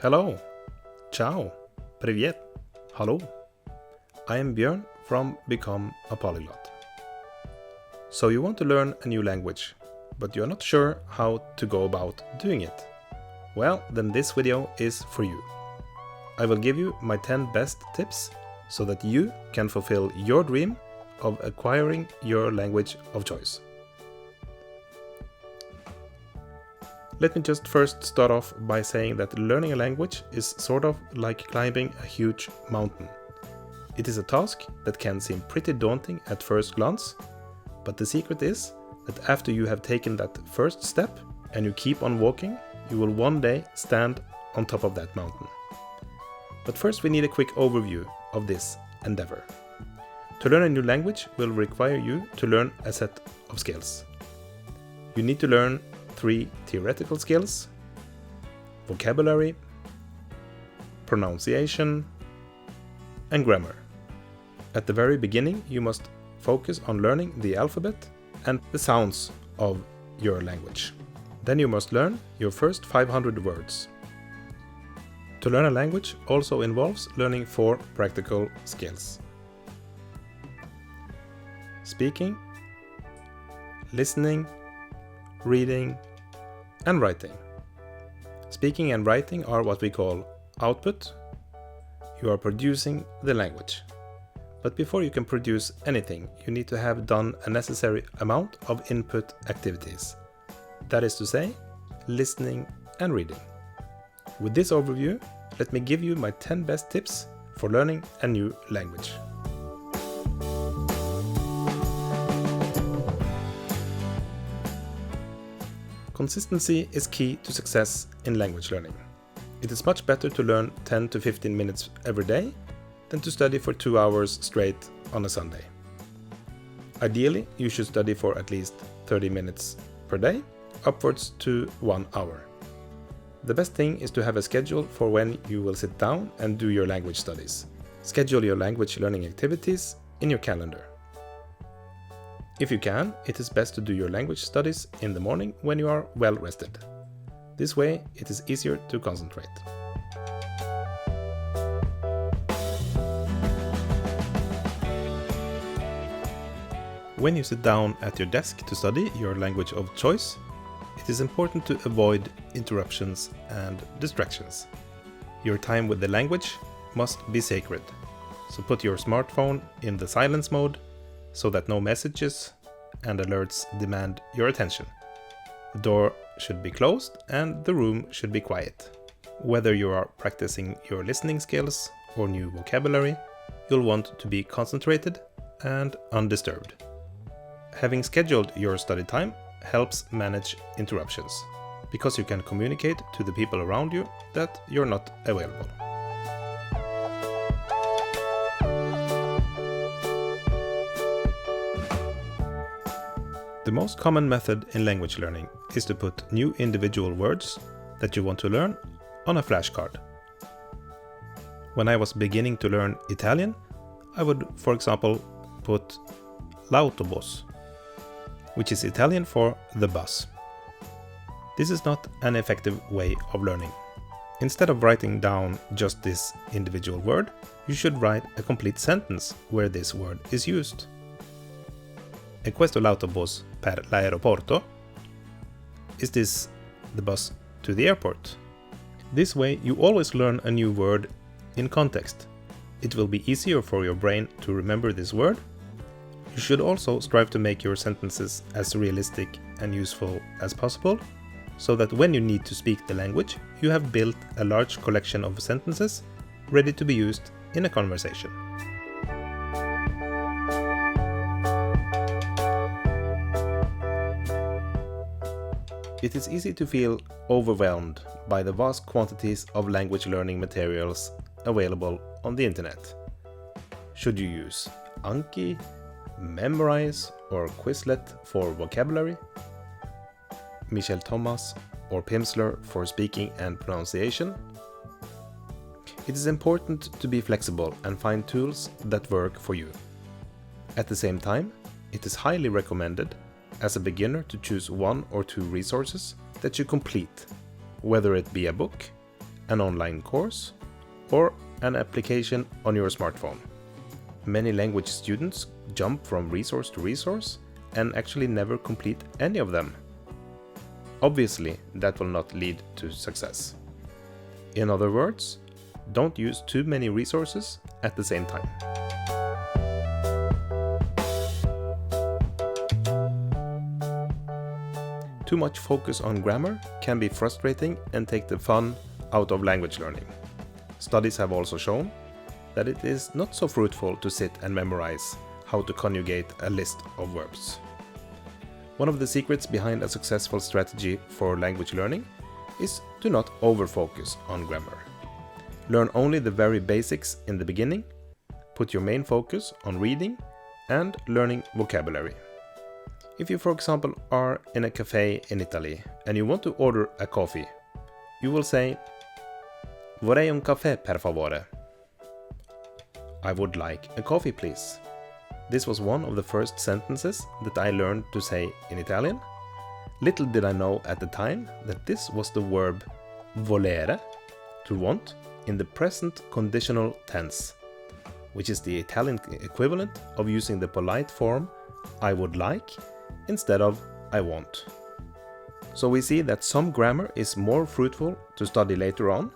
Hello, ciao, привет, hello. I am Björn from Become a Polyglot. So you want to learn a new language, but you're not sure how to go about doing it. Well, then this video is for you. I will give you my 10 best tips so that you can fulfill your dream of acquiring your language of choice. Let me just first start off by saying that learning a language is sort of like climbing a huge mountain. It is a task that can seem pretty daunting at first glance, but the secret is that after you have taken that first step and you keep on walking, you will one day stand on top of that mountain. But first we need a quick overview of this endeavor. To learn a new language will require you to learn a set of skills. You need to learn 3 theoretical skills: vocabulary, pronunciation, and grammar. At the very beginning, you must focus on learning the alphabet and the sounds of your language. Then you must learn your first 500 words. To learn a language also involves learning 4 practical skills: speaking, listening, reading, and writing. Speaking and writing are what we call output. You are producing the language. But before you can produce anything, you need to have done a necessary amount of input activities. That is to say, listening and reading. With this overview, let me give you my 10 best tips for learning a new language. Consistency is key to success in language learning. It is much better to learn 10 to 15 minutes every day than to study for 2 hours straight on a Sunday. Ideally, you should study for at least 30 minutes per day, upwards to 1 hour. The best thing is to have a schedule for when you will sit down and do your language studies. Schedule your language learning activities in your calendar. If you can, it is best to do your language studies in the morning when you are well rested. This way, it is easier to concentrate. When you sit down at your desk to study your language of choice, it is important to avoid interruptions and distractions. Your time with the language must be sacred, so put your smartphone in the silence mode so that no messages and alerts demand your attention. The door should be closed and the room should be quiet. Whether you are practicing your listening skills or new vocabulary, you'll want to be concentrated and undisturbed. Having scheduled your study time helps manage interruptions, because you can communicate to the people around you that you're not available. The most common method in language learning is to put new individual words that you want to learn on a flashcard. When I was beginning to learn Italian, I would, for example, put l'autobus, which is Italian for the bus. This is not an effective way of learning. Instead of writing down just this individual word, you should write a complete sentence where this word is used. E questo l'autobus per l'aeroporto? Is this the bus to the airport? This way you always learn a new word in context. It will be easier for your brain to remember this word. You should also strive to make your sentences as realistic and useful as possible, so that when you need to speak the language, you have built a large collection of sentences ready to be used in a conversation. It is easy to feel overwhelmed by the vast quantities of language learning materials available on the internet. Should you use Anki, Memrise, or Quizlet for vocabulary? Michel Thomas or Pimsleur for speaking and pronunciation? It is important to be flexible and find tools that work for you. At the same time, it is highly recommended as a beginner to choose 1 or 2 resources that you complete, whether it be a book, an online course, or an application on your smartphone. Many language students jump from resource to resource and actually never complete any of them. Obviously, that will not lead to success. In other words, don't use too many resources at the same time. Too much focus on grammar can be frustrating and take the fun out of language learning. Studies have also shown that it is not so fruitful to sit and memorize how to conjugate a list of verbs. One of the secrets behind a successful strategy for language learning is to not overfocus on grammar. Learn only the very basics in the beginning, put your main focus on reading and learning vocabulary. If you, for example, are in a cafe in Italy and you want to order a coffee, you will say, "Vorrei un caffè per favore." I would like a coffee, please. This was one of the first sentences that I learned to say in Italian. Little did I know at the time that this was the verb volere, to want, in the present conditional tense, which is the Italian equivalent of using the polite form I would like instead of I want. So we see that some grammar is more fruitful to study later on,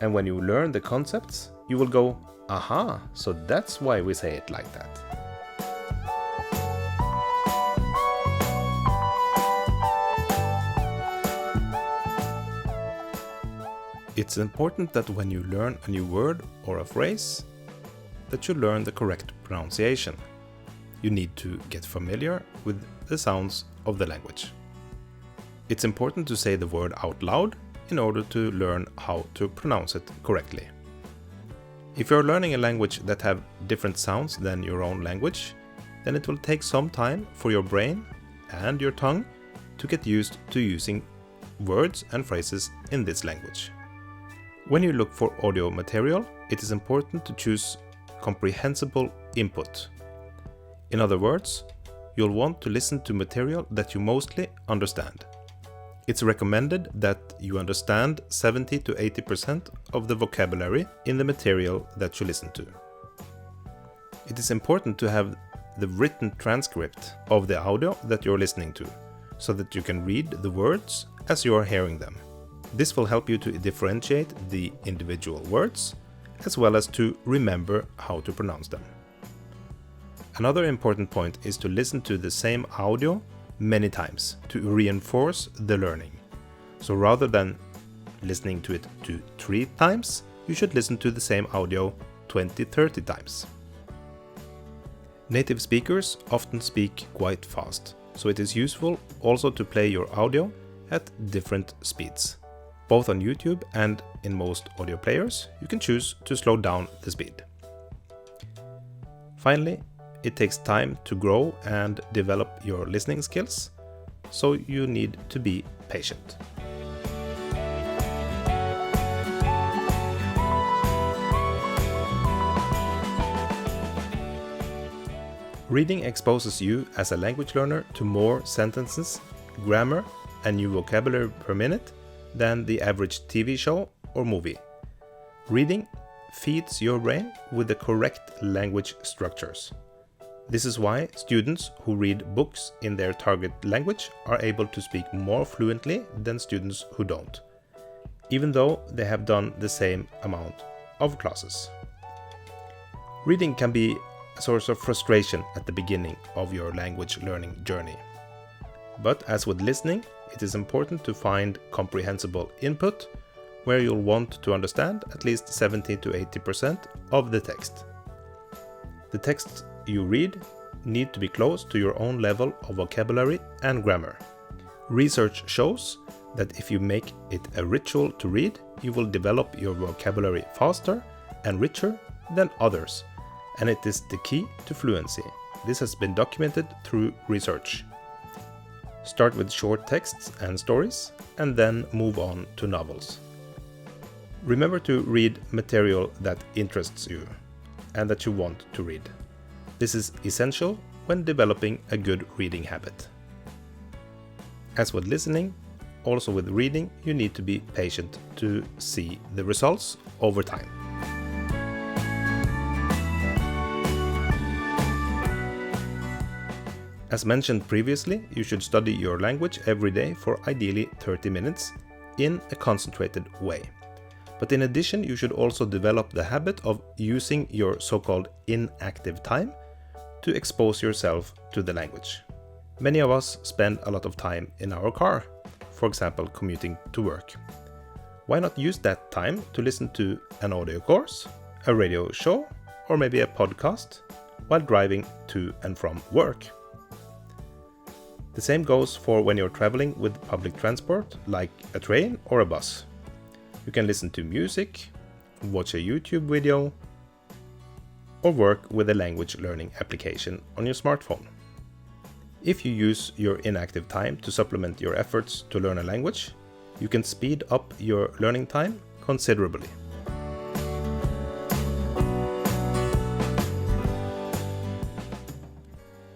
and when you learn the concepts, you will go, aha, so that's why we say it like that. It's important that when you learn a new word or a phrase, that you learn the correct pronunciation. You need to get familiar with the sounds of the language. It's important to say the word out loud in order to learn how to pronounce it correctly. If you're learning a language that have different sounds than your own language, then it will take some time for your brain and your tongue to get used to using words and phrases in this language. When you look for audio material, it is important to choose comprehensible input. In other words, you'll want to listen to material that you mostly understand. It's recommended that you understand 70 to 80% of the vocabulary in the material that you listen to. It is important to have the written transcript of the audio that you're listening to, so that you can read the words as you are hearing them. This will help you to differentiate the individual words, as well as to remember how to pronounce them. Another important point is to listen to the same audio many times to reinforce the learning. So rather than listening to it 3 times, you should listen to the same audio 20-30 times. Native speakers often speak quite fast, so it is useful also to play your audio at different speeds. Both on YouTube and in most audio players, you can choose to slow down the speed. Finally, it takes time to grow and develop your listening skills, so you need to be patient. Reading exposes you as a language learner to more sentences, grammar, and new vocabulary per minute than the average TV show or movie. Reading feeds your brain with the correct language structures. This is why students who read books in their target language are able to speak more fluently than students who don't, even though they have done the same amount of classes. Reading can be a source of frustration at the beginning of your language learning journey. But as with listening, it is important to find comprehensible input where you'll want to understand at least 70 to 80% of the text. The texts you read need to be close to your own level of vocabulary and grammar. Research shows that if you make it a ritual to read, you will develop your vocabulary faster and richer than others, and it is the key to fluency. This has been documented through research. Start with short texts and stories, and then move on to novels. Remember to read material that interests you and that you want to read. This is essential when developing a good reading habit. As with listening, also with reading, you need to be patient to see the results over time. As mentioned previously, you should study your language every day for ideally 30 minutes in a concentrated way. But in addition, you should also develop the habit of using your so-called inactive time to expose yourself to the language. Many of us spend a lot of time in our car, for example, commuting to work. Why not use that time to listen to an audio course, a radio show, or maybe a podcast while driving to and from work? The same goes for when you're traveling with public transport, like a train or a bus. You can listen to music, watch a YouTube video, or work with a language learning application on your smartphone. If you use your inactive time to supplement your efforts to learn a language, you can speed up your learning time considerably.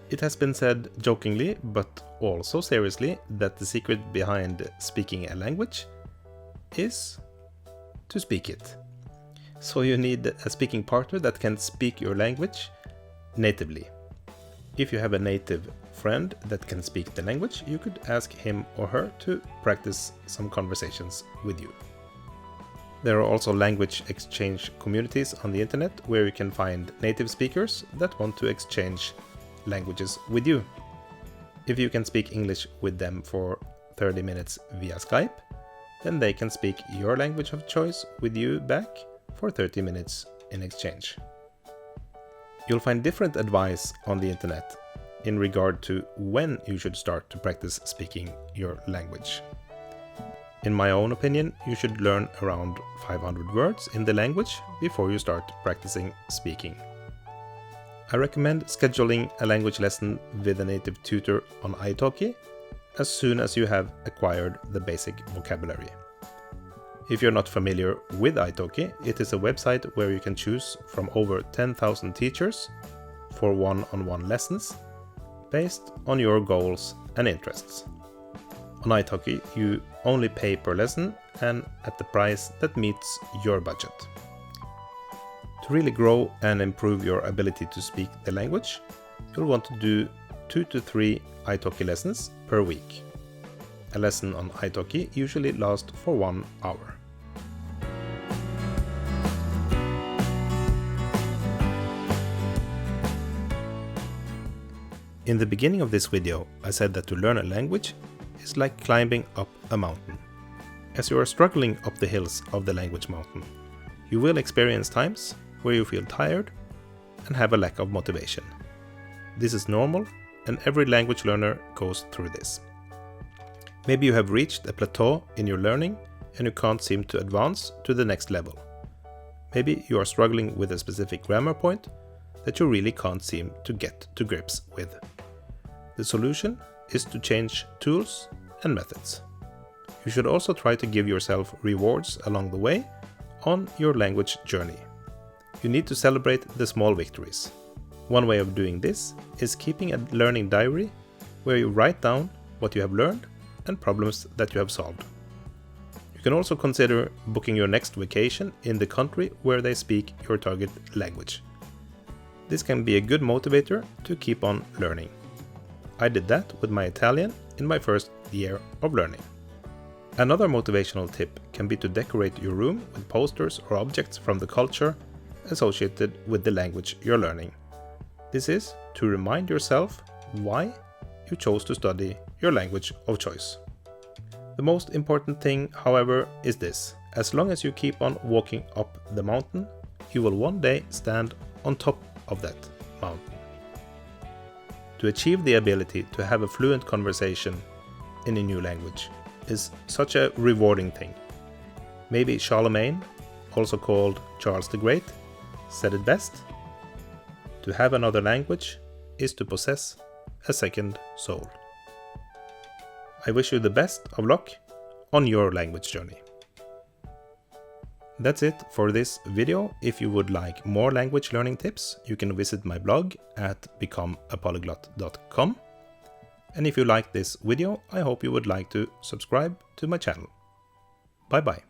It has been said jokingly, but also seriously, that the secret behind speaking a language is to speak it. So you need a speaking partner that can speak your language natively. If you have a native friend that can speak the language, you could ask him or her to practice some conversations with you. There are also language exchange communities on the internet where you can find native speakers that want to exchange languages with you. If you can speak English with them for 30 minutes via Skype, then they can speak your language of choice with you back for 30 minutes in exchange. You'll find different advice on the internet in regard to when you should start to practice speaking your language. In my own opinion, you should learn around 500 words in the language before you start practicing speaking. I recommend scheduling a language lesson with a native tutor on italki as soon as you have acquired the basic vocabulary. If you're not familiar with italki, it is a website where you can choose from over 10,000 teachers for one-on-one lessons based on your goals and interests. On italki, you only pay per lesson and at the price that meets your budget. To really grow and improve your ability to speak the language, you'll want to do 2 to 3 italki lessons per week. A lesson on italki usually lasts for 1 hour. In the beginning of this video, I said that to learn a language is like climbing up a mountain. As you are struggling up the hills of the language mountain, you will experience times where you feel tired and have a lack of motivation. This is normal, and every language learner goes through this. Maybe you have reached a plateau in your learning and you can't seem to advance to the next level. Maybe you are struggling with a specific grammar point that you really can't seem to get to grips with. The solution is to change tools and methods. You should also try to give yourself rewards along the way on your language journey. You need to celebrate the small victories. One way of doing this is keeping a learning diary where you write down what you have learned and problems that you have solved. You can also consider booking your next vacation in the country where they speak your target language. This can be a good motivator to keep on learning. I did that with my Italian in my first year of learning. Another motivational tip can be to decorate your room with posters or objects from the culture associated with the language you're learning. This is to remind yourself why you chose to study your language of choice. The most important thing, however, is this: as long as you keep on walking up the mountain, you will one day stand on top of that mountain. To achieve the ability to have a fluent conversation in a new language is such a rewarding thing. Maybe Charlemagne, also called Charles the Great, said it best: to have another language is to possess a second soul. I wish you the best of luck on your language journey. That's it for this video. If you would like more language learning tips, you can visit my blog at becomeapolyglot.com. And if you liked this video, I hope you would like to subscribe to my channel. Bye bye.